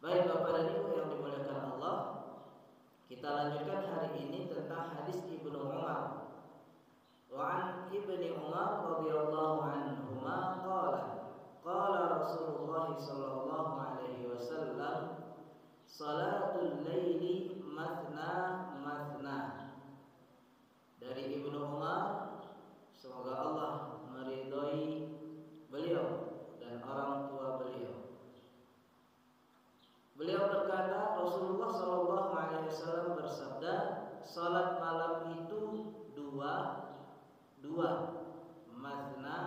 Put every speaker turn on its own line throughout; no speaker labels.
Baik Bapak dan Ibu yang dimuliakan Allah, kita lanjutkan hari ini tentang hadis Ibnu Umar. Wa an Ibni Umar radhiyallahu anhuma qala qala Rasulullah sallallahu alaihi wasallam salatul laili mathna mathna. Dari Ibnu Umar, semoga Allah meridhai beliau dan orang tua beliau. Beliau berkata, Rasulullah sallallahu alaihi wasallam bersabda, salat malam itu dua, mathna,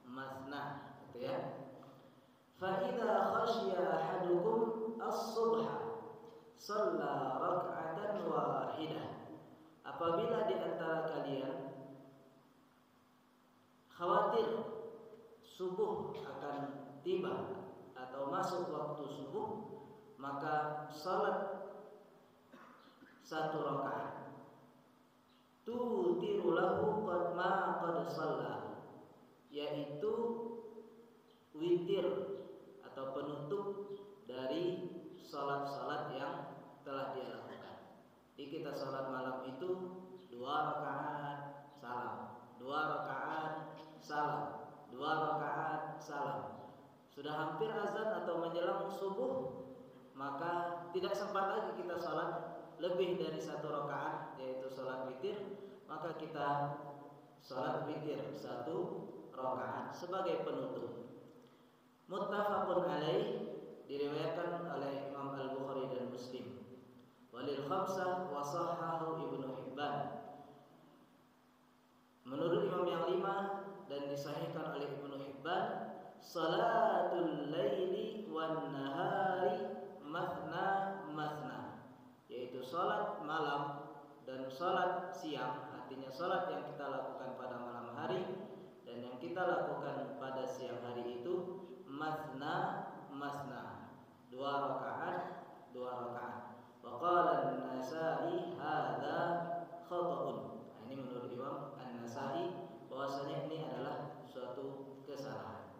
mathna, gitu ya. Fa idza khashiya ahadukum as-subha, shalla rak'atan wahidah. Apabila di antara kalian khawatir subuh akan tiba atau masuk waktu subuh, maka salat satu rakaat tutiru lahu qad ma qad shalla, yaitu witir atau penutup dari salat-salat yang telah dia lakukan. Jadi kita salat malam itu 2 rakaat salam, 2 rakaat salam, 2 rakaat salam. Sudah hampir azan atau menjelang subuh, maka tidak sempat lagi kita sholat lebih dari 1 rakaat, yaitu sholat witir. Maka kita sholat witir 1 rakaat sebagai penutup. Muttafaqun alaih, diriwayatkan oleh Imam Al-Bukhari dan Muslim. Walil khamsah wa sahhahu Ibnu Hibban. Menurut Imam yang 5 dan disahihkan oleh Ibnu Hibban, salatul laili wan nahari mathna mathna, yaitu salat malam dan salat siang. Artinya salat yang kita lakukan pada malam hari dan yang kita lakukan pada siang hari itu mathna mathna, 2 rakaat 2 rakaat. Wa qala an-Nasa'i hadza khata'un. Ini menurut Imam An-Nasa'i bahwasanya ini adalah suatu kesalahan.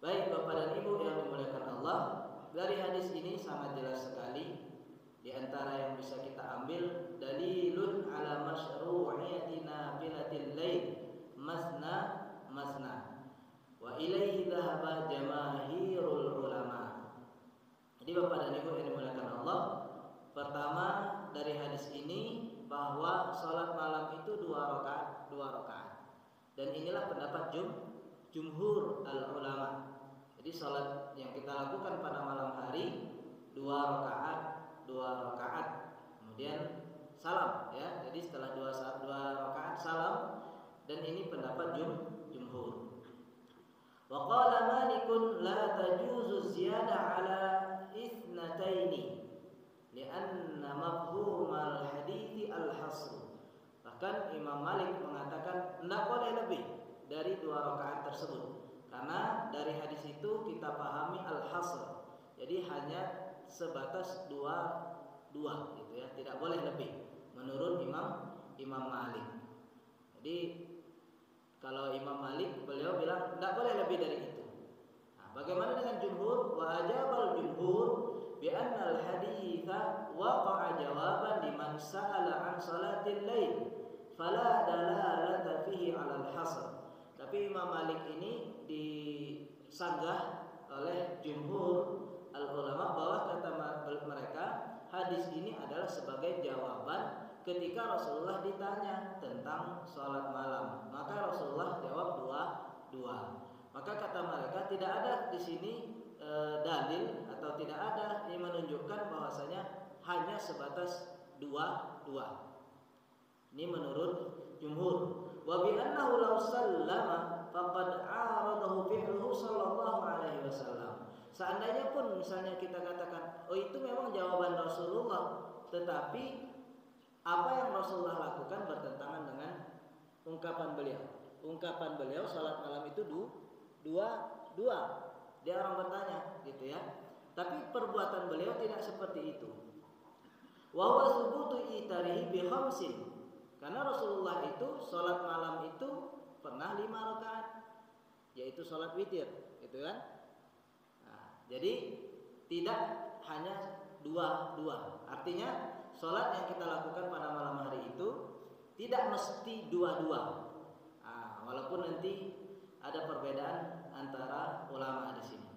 Baik Bapak dan Ibu yang dimuliakan Allah, dari hadis ini sangat jelas sekali. Di antara yang bisa kita ambil, dalilun ala masyru'iyati nafilatil lail masna masna wa ilaihi dhahaba jamaahirul ulama. Jadi Bapak dan Ibu yang dimuliakan Allah, pertama dari hadis ini bahwa salat malam itu 2 rakaat 2 rakaat. Dan inilah pendapat jumhur al-ulama. Jadi salat yang kita lakukan pada malam hari 2 rakaat 2 rakaat, kemudian salam, ya. Jadi setelah 2 rakaat salam, dan ini pendapat jumhur. Wa qala Malikun la tajuzu ziyadah ala ithnataini li'anna mafhum al-hadithi al-hasr. Bahkan Imam Malik mengatakan tidak boleh lebih dari 2 rakaat tersebut, karena dari hadis itu kita pahami al-hasr. Jadi hanya sebatas 2 gitu ya, tidak boleh lebih menurut Imam Malik. Jadi kalau Imam Malik, beliau bilang tidak boleh lebih dari itu. Nah, bagaimana dengan jumhur? Wa ajabal jumhur bi anna al-haditha waqa'a jawaban liman sa'ala an salatil lail fala dalalata fihi 'ala al-hasr. Tapi Imam Malik ini disanggah oleh jumhur al-ulama bahwa kata mereka hadis ini adalah sebagai jawaban ketika Rasulullah ditanya tentang sholat malam, maka Rasulullah jawab 2. Maka kata mereka tidak ada di sini dalil atau tidak ada yang menunjukkan bahwasanya hanya sebatas 2. Ini menurut jumhur. Wa bi annahu law sallama faqad aradahu fi'luhu sallallahu alaihi wasallam. Seandainya pun misalnya kita katakan, oh itu memang jawaban Rasulullah, tetapi apa yang Rasulullah lakukan bertentangan dengan ungkapan beliau. Ungkapan beliau salat malam itu 2. Dia orang bertanya, gitu ya. Tapi perbuatan beliau tidak seperti itu. Wa huwa thubutu itarihi bi khamsin. Karena Rasulullah itu salat malam itu pernah 5 rakaat, yaitu salat witir, gitu kan? Nah, jadi tidak hanya dua. Artinya sholat yang kita lakukan pada malam hari itu tidak mesti dua. Walaupun nanti ada perbedaan antara ulama di sini.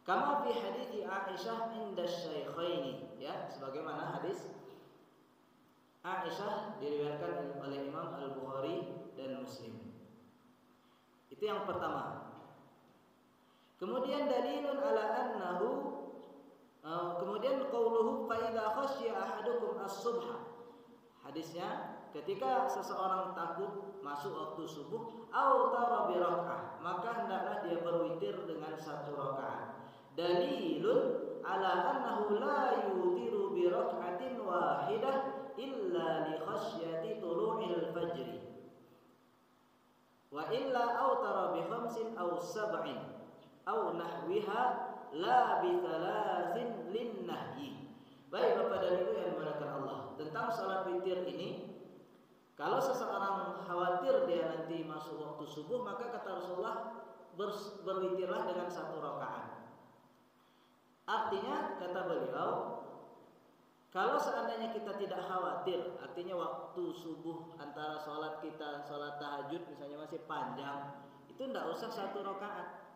Kama fi hadits Aisyah inda Syaikhaini, ya, sebagaimana hadis Aisyah diriwayatkan oleh Imam Al-Bukhari dan Muslim. Itu yang pertama. Kemudian dalilun ala annahu, kemudian qauluhu fa idza khasya ahadukum as-subha. Hadisnya, ketika seseorang takut masuk waktu subuh, au tara bi rakaah, maka hendaklah dia berwitir dengan 1 rakaat. Dalilun ala annahu la yutiru bi raka'atin wahidah illa li khasyati tulu'il fajri. Wa illa autara bi khamsin aw sab'in aw nahwiha la bi thalathin lin nahyi. Baik Bapak dan Ibu yang dimuliakan Allah, tentang salat witir ini, kalau seseorang khawatir dia nanti masuk waktu subuh, maka kata Rasulullah berwitirlah dengan 1 rakaat. Artinya kata beliau, kalau seandainya kita tidak khawatir, artinya waktu subuh antara sholat kita, sholat tahajud misalnya masih panjang, itu tidak usah 1 rakaat.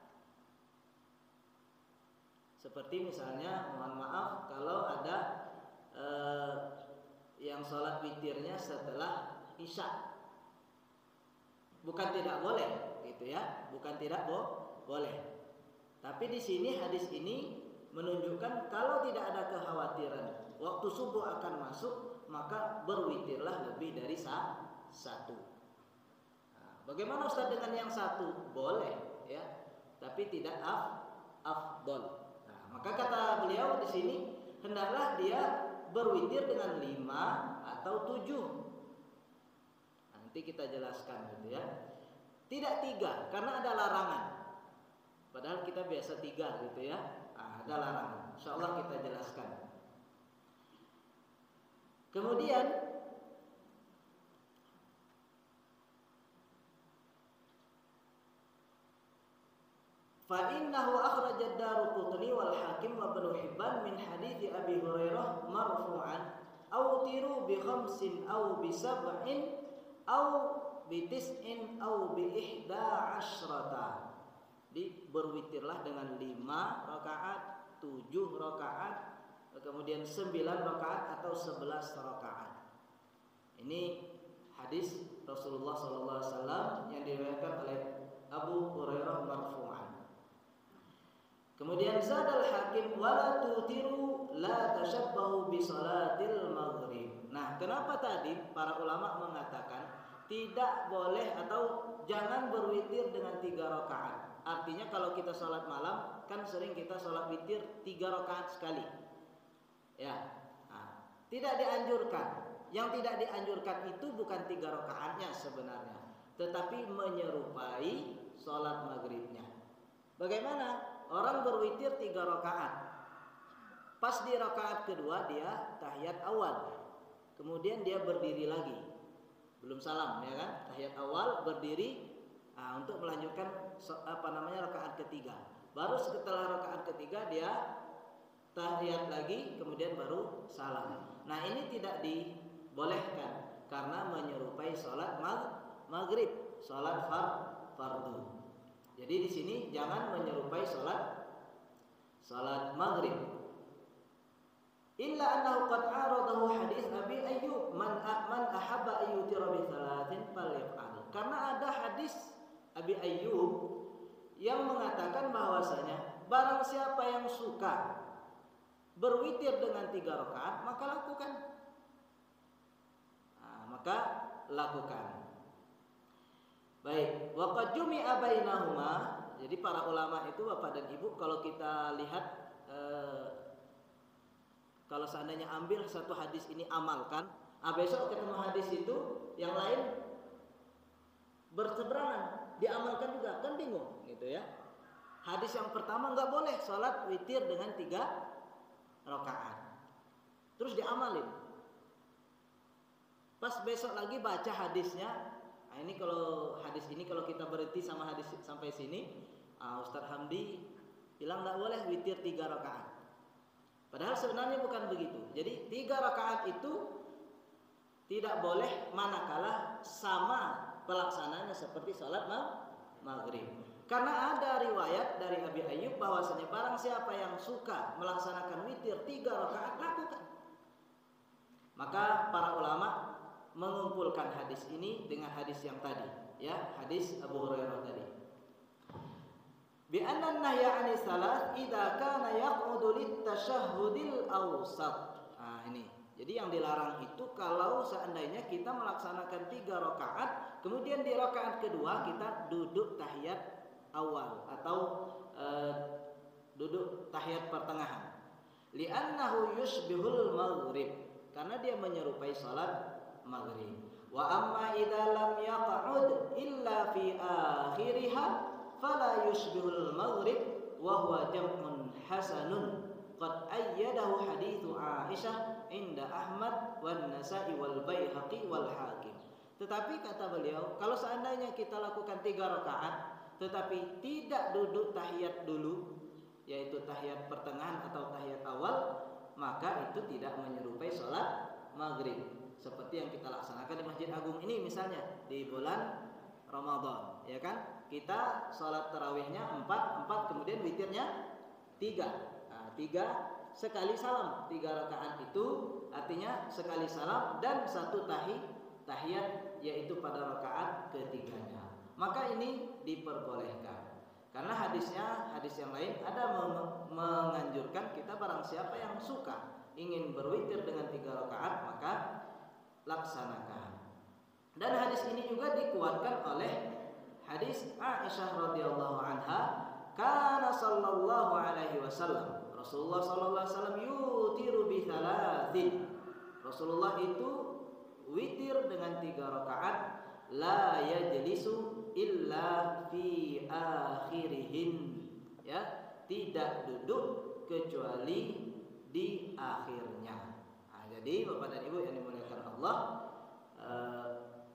Seperti misalnya, mohon maaf, kalau ada yang sholat witirnya setelah isya, bukan tidak boleh, gitu ya, bukan tidak boleh. Tapi di sini hadis ini menunjukkan kalau tidak ada kekhawatiran waktu subuh akan masuk, maka berwitirlah lebih dari 1. Bagaimana Ustaz dengan yang 1? Boleh, ya, tapi tidak afdol. Maka kata beliau di sini, hendaklah dia berwitir dengan 5 atau 7. Nanti kita jelaskan gitu ya. Tidak 3 karena ada larangan. Padahal kita biasa 3 gitu ya. Ada larangan. Insyaallah kita jelaskan. Kemudian فإنه أخرج الدارقطني والحاكم وابن حبان من حديث أبي هريرة مرفوعا أوتروا ب5 أو ب7 أو ب9 أو ب11. Berwitirlah dengan 5 rakaat, 7 rakaat, kemudian 9 rakaat atau 11 rakaat. Ini hadis Rasulullah SAW yang diriwayatkan oleh Abu Hurairah marfu'an. Kemudian zadal hakim wala tutiru la tashabbahu bi salatil maghrib. Nah, kenapa tadi para ulama mengatakan tidak boleh atau jangan berwitir dengan 3 rakaat? Artinya kalau kita sholat malam kan sering kita sholat witir 3 rakaat sekali. Ya. Nah, tidak dianjurkan. Yang tidak dianjurkan itu bukan 3 rakaatnya sebenarnya, tetapi menyerupai sholat maghribnya. Bagaimana? Orang berwitir 3 rakaat. Pas di rakaat kedua dia tahiyat awal. Kemudian dia berdiri lagi. Belum salam, ya kan? Tahiyat awal berdiri untuk melanjutkan rakaat ketiga. Baru setelah rakaat ketiga dia tahiyat lagi, kemudian baru salam. Nah, ini tidak dibolehkan karena menyerupai sholat maghrib, sholat fardu. Jadi di sini jangan menyerupai sholat maghrib. Illa annahu qad aradahu hadis Abi Ayyub man ahabba ayyutira bi thalathin falyaf'al. Karena ada hadis Abi Ayyub yang mengatakan bahwasanya barang siapa yang suka berwitir dengan 3 rakaat maka lakukan. Maka lakukan. Baik, waqad jumi'a bainahuma. Jadi para ulama itu Bapak dan Ibu, kalau kita lihat kalau seandainya ambil satu hadis ini amalkan, besok ketemu hadis itu yang lain berseberangan, diamalkan juga, kan bingung gitu ya. Hadis yang pertama enggak boleh salat witir dengan 3 rakaat. Terus diamalin. Pas besok lagi baca hadisnya. Nah, ini kalau hadis ini kalau kita berhenti sama hadis sampai sini, Ustadz Hamdi bilang enggak boleh witir 3 rakaat. Padahal sebenarnya bukan begitu. Jadi 3 rakaat itu tidak boleh manakala sama pelaksananya seperti sholat maghrib. Karena ada riwayat dari Abi Ayyub bahwasanya barang siapa yang suka melaksanakan witir 3 rakaat, lakukan. Maka para ulama mengumpulkan hadis ini dengan hadis yang tadi, ya, hadis Abu Hurairah tadi. Bi anna an-nahya 'ani salat idza kana yaq'udu lit-tashahhudil awsat. Nah, ini. Jadi yang dilarang itu kalau seandainya kita melaksanakan 3 rakaat, kemudian di rakaat kedua kita duduk tahiyat awal atau duduk tahiyat pertengahan. Li'annahu yushbihul maghrib, karena dia menyerupai salat maghrib. Wa amma idza lam yaq'ud illa fi akhiriha fala yushbihul maghrib wa huwa jam'un hasanun qad ayyadahu haditsu Aisyah inda Ahmad wan Nasa'i wal Baihaqi wal Hakim. Tetapi kata beliau, kalau seandainya kita lakukan 3 rakaat tetapi tidak duduk tahiyat dulu, yaitu tahiyat pertengahan atau tahiyat awal, maka itu tidak menyerupai sholat maghrib seperti yang kita laksanakan di Masjid Agung ini misalnya di bulan Ramadan, ya kan? Kita sholat tarawihnya 4 kemudian witirnya 3. Nah, 3 sekali salam. 3 rakaat itu artinya sekali salam dan 1 tahiyat yaitu pada rakaat ketiganya. Maka ini diperbolehkan. Karena hadis yang lain ada menganjurkan kita barang siapa yang suka ingin berwitir dengan 3 rakaat maka laksanakan. Dan hadis ini juga dikuatkan oleh hadis Aisyah radhiyallahu anha, kana sallallahu alaihi wasallam, Rasulullah sallallahu alaihi wasallam yutiru bi thalathin. Rasulullah itu witir dengan 3 rakaat, la yajlisu illa fi akhirihin, ya, tidak duduk kecuali di akhirnya. Nah, jadi Bapak dan Ibu yang dimuliakan Allah,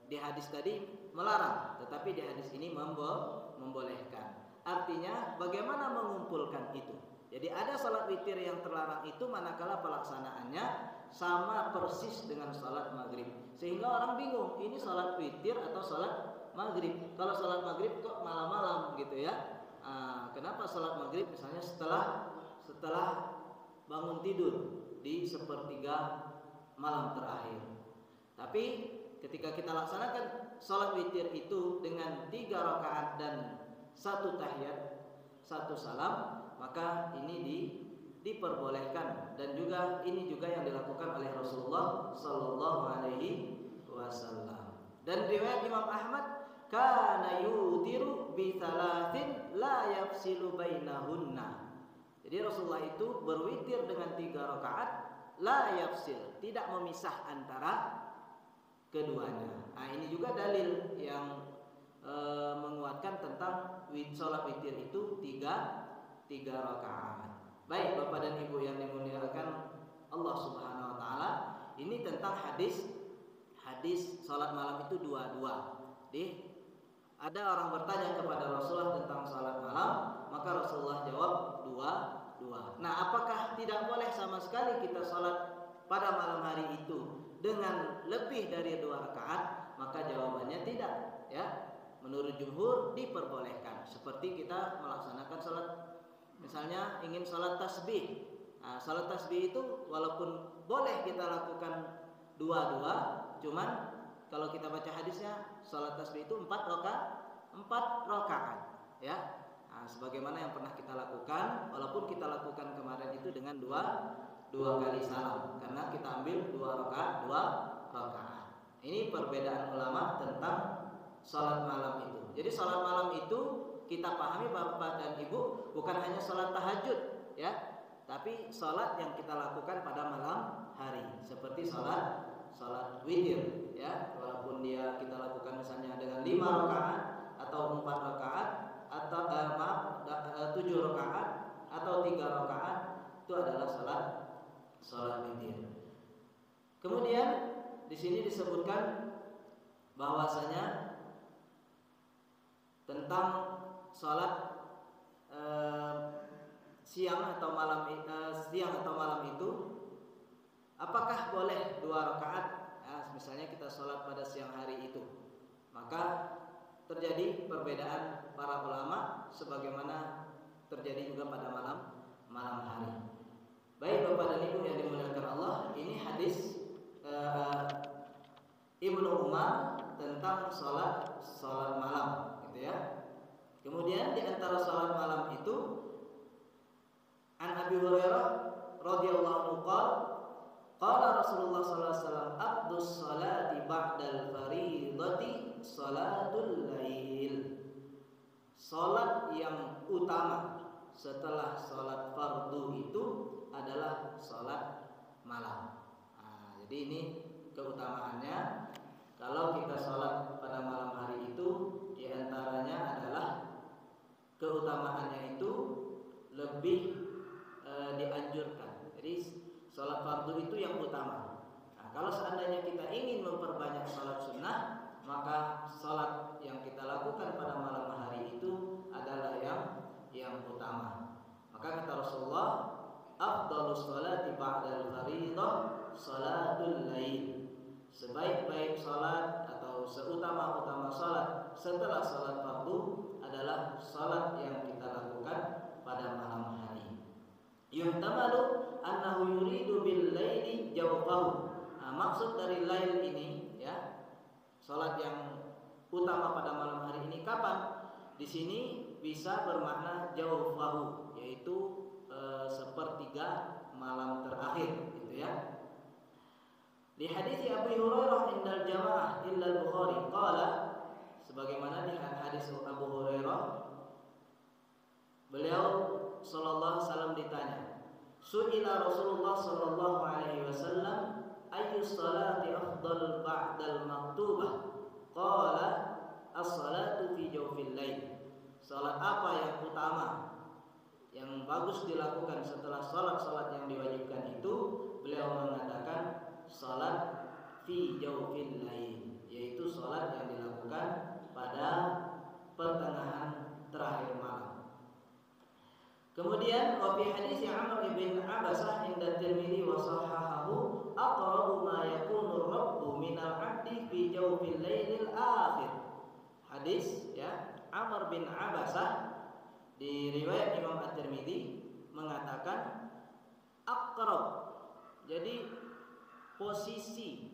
di hadis tadi melarang, tetapi di hadis ini membolehkan. Artinya bagaimana mengumpulkan itu? Jadi ada salat witir yang terlarang itu manakala pelaksanaannya sama persis dengan salat maghrib, sehingga orang bingung ini salat witir atau salat maghrib. Kalau salat maghrib kok malam-malam gitu ya? Kenapa salat maghrib misalnya setelah bangun tidur di 1/3 malam terakhir? Tapi ketika kita laksanakan salat witir itu dengan 3 rakaat dan 1 tahiyat, 1 salam, maka ini diperbolehkan dan juga ini juga yang dilakukan oleh Rasulullah sallallahu alaihi wasallam. Dan riwayat Imam Ahmad, kana yutiru bi thalathin la yafsilu bainahunna. Jadi Rasulullah itu berwitir dengan 3 rakaat, la yafsil, tidak memisah antara keduanya. Nah, ini juga dalil yang menguatkan tentang salat witir itu 3 rakaat. Baik Bapak dan Ibu yang dimuliakan Allah Subhanahu wa taala, ini tentang hadis salat malam itu 2. Ada orang bertanya kepada Rasulullah tentang salat malam, maka Rasulullah jawab 2. Nah, apakah tidak boleh sama sekali kita salat pada malam hari itu dengan lebih dari 2 rakaat? Maka jawabannya tidak, ya. Menurut jumhur diperbolehkan. Seperti kita melaksanakan salat, misalnya ingin salat tasbih. Nah, salat tasbih itu walaupun boleh kita lakukan 2, cuman kalau kita baca hadisnya salat tasbih itu 4 rakaat, ya. Nah, sebagaimana yang pernah kita lakukan, walaupun kita lakukan kemarin itu dengan 2 kali salam, karena kita ambil 2 rakaat. Ini perbedaan ulama tentang salat malam itu. Jadi salat malam itu kita pahami Bapak dan Ibu bukan hanya salat tahajud, ya, tapi salat yang kita lakukan pada malam hari, seperti salat witir, ya, walaupun kita lakukan misalnya dengan 5 rakaat atau 4 rakaat atau 7 rakaat atau 3 rakaat, itu adalah salat witir. Kemudian di sini disebutkan bahwasanya tentang salat siang atau siang atau malam itu, apakah boleh 2 rakaat? Ya, misalnya kita sholat pada siang hari itu, maka terjadi perbedaan para ulama sebagaimana terjadi juga pada malam hari. Baik Bapak dan Ibu yang dimuliakan Allah, ini hadis Ibnu Umar tentang sholat malam, gitu ya. Kemudian di antara sholat malam itu, An Abi Hurairah radhiyallahu anhu qala Rasulullah sallallahu alaihi wasallam afdhus sholati ba'dal fariidati sholatul lail. Salat yang utama setelah salat fardu itu adalah salat malam. Nah, jadi ini keutamaannya. Kalau kita salat pada malam hari itu, diantaranya adalah keutamaannya itu lebih dianjurkan. Jadi salat fardu itu yang utama. Nah, kalau seandainya kita ingin memperbanyak salat sunnah, maka salat yang kita lakukan pada malam hari itu adalah yang utama. Maka kata Rasulullah, afdhalus sholati ba'dal fariidah sholatul lail. Sebaik-baik salat atau seutama-utama salat setelah salat fardu adalah salat yang kita lakukan pada malam hari. Yuhtamalu annahu yuridu bil laili jawfahu. Nah, maksud dari lail ini, ya, salat yang utama pada malam hari ini kapan? Di sini bisa bermakna jawfahu, yaitu sepertiga malam terakhir, gitu ya. Di hadis Abu Hurairah indal jamaah illa Bukhari qala, sebagaimana di hadis Abu Hurairah, beliau sallallahu alaihi wasallam ditanya, su'ila Rasulullah sallallahu alaihi wasallam ayyu salati afdal ba'dal maktubah? Qala as-salatu fi jawfil lail. Salat apa yang utama, yang bagus dilakukan setelah salat-salat yang diwajibkan itu? Beliau mengatakan salat fi jawfil lail, yaitu salat yang dilakukan pada pertengahan terakhir malam. Kemudian wa fi hadis Amr bin Abasah inda Tirmidzi wa sahahahu aqrabu ma yakunu rabbu minal 'abdi fi jawfil lailil akhir. Hadis, ya, Amr bin Abasah di riwayat Imam At-Tirmidzi mengatakan aqrab. Jadi posisi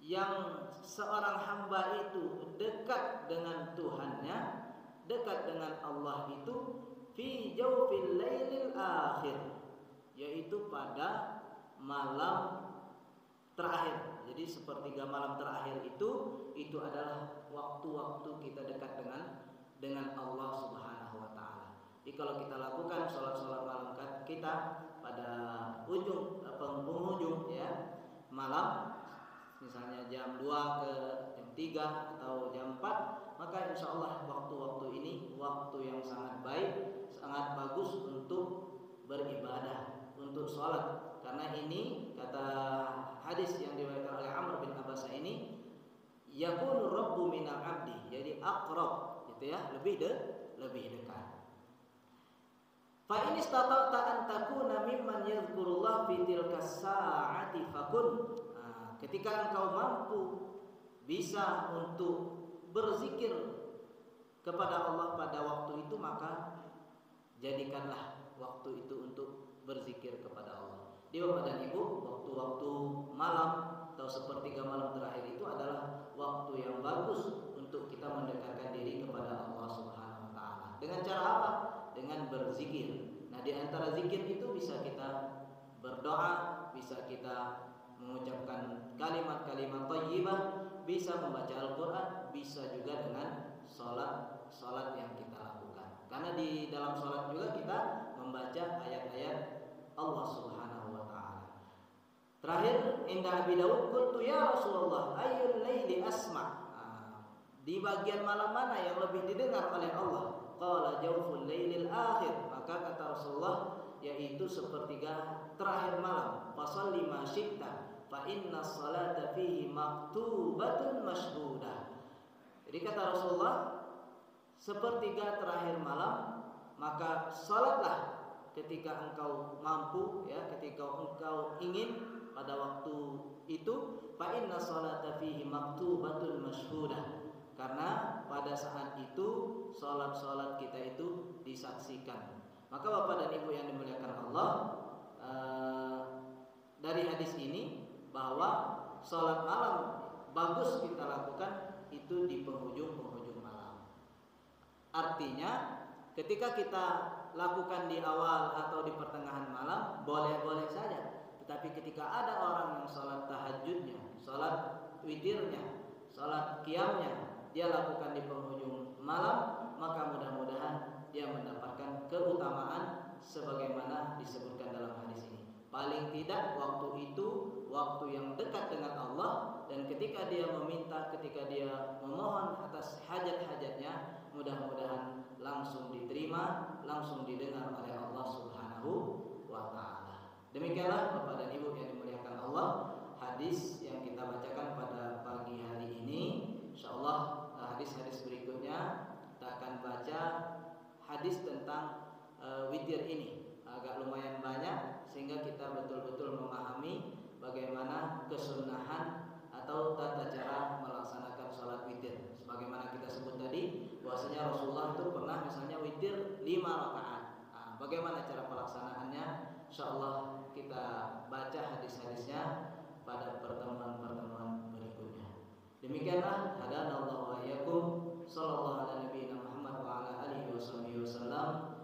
yang seorang hamba itu dekat dengan Tuhannya, dekat dengan Allah itu fi jawfil lailil akhir, yaitu pada malam terakhir. Jadi sepertiga malam terakhir itu adalah waktu-waktu kita dekat dengan Allah Subhanahu wa taala. Jadi kalau kita lakukan salat-salat malam kita pada penghujung, ya, malam, misalnya jam 2 ke jam 3 atau jam 4, maka insya Allah waktu-waktu ini waktu yang sangat baik, sangat bagus untuk beribadah, untuk sholat. Karena ini kata hadis yang diriwayatkan oleh Amr bin Abbas ini, yakunu rabbu minal abdi, jadi aqrab, gitu ya, lebih dekat. Fa in istata'ta an takuna mimman yadhkurullah fi tilka sa'ati fakun. Nah, ketika engkau mampu bisa untuk berzikir kepada Allah pada waktu itu, maka jadikanlah waktu itu untuk berzikir kepada Allah. Di Bapak dan Ibu, waktu-waktu malam atau sepertiga malam terakhir itu adalah waktu yang bagus untuk kita mendekatkan diri kepada Allah Subhanahu wa taala. Dengan cara apa? Dengan berzikir. Nah, di antara zikir itu bisa kita berdoa, bisa kita mengucapkan kalimat-kalimat thayyibah, bisa membaca Al-Qur'an, bisa juga dengan salat yang kita lakukan. Karena di dalam salat juga kita membaca ayat-ayat Allah Subhanahu wa taala. Terakhir, inda Abi Daud, qultu ya Rasulullah ayyul laili asma'. Di bagian malam mana yang lebih didengar oleh Allah? Qala jawful lailil akhir. Maka kata Rasulullah, yaitu sepertiga terakhir malam. Fasalli ma syi'ta fa inna salata fihi maktubatun mashhudah. Jadi kata Rasulullah, sepertiga terakhir malam, maka salatlah ketika engkau mampu, ya, ketika engkau ingin pada waktu itu, fa inna salata fihi maktubatun masyhudah. Karena pada saat itu salat kita itu disaksikan. Maka Bapak dan Ibu yang dimuliakan Allah, dari hadis ini bahwa salat malam bagus kita lakukan itu di penghujung malam. Artinya ketika kita lakukan di awal atau di pertengahan malam boleh-boleh saja. Tetapi ketika ada orang yang salat tahajudnya, salat witirnya, salat qiyamnya dia lakukan di penghujung malam, maka mudah-mudahan dia mendapatkan keutamaan sebagaimana disebutkan dalam hadis ini. Paling tidak waktu itu waktu yang dekat dengan Allah, dan ketika dia meminta, ketika dia memohon atas hajat-hajatnya, mudah-mudahan langsung diterima, langsung didengar oleh Allah Subhanahu wa taala. Demikianlah Bapak dan Ibu yang dimuliakan Allah, hadis yang kita bacakan pada pagi hari ini. Insyaallah hadis-hadis berikutnya kita akan baca hadis tentang witir ini. Agak lumayan banyak sehingga kita betul-betul memahami bagaimana kesunahan atau tata cara melaksanakan sholat witir. Sebagaimana kita sebut tadi, bahwasanya Rasulullah itu pernah misalnya witir 5 rakaat. Bagaimana cara pelaksanaannya? Insyaallah kita baca hadis-hadisnya pada pertemuan-pertemuan berikutnya. Demikianlah hadanallahu wa iyyakum, sallallahu ala nabiyina Muhammad wa ala alihi wasallam.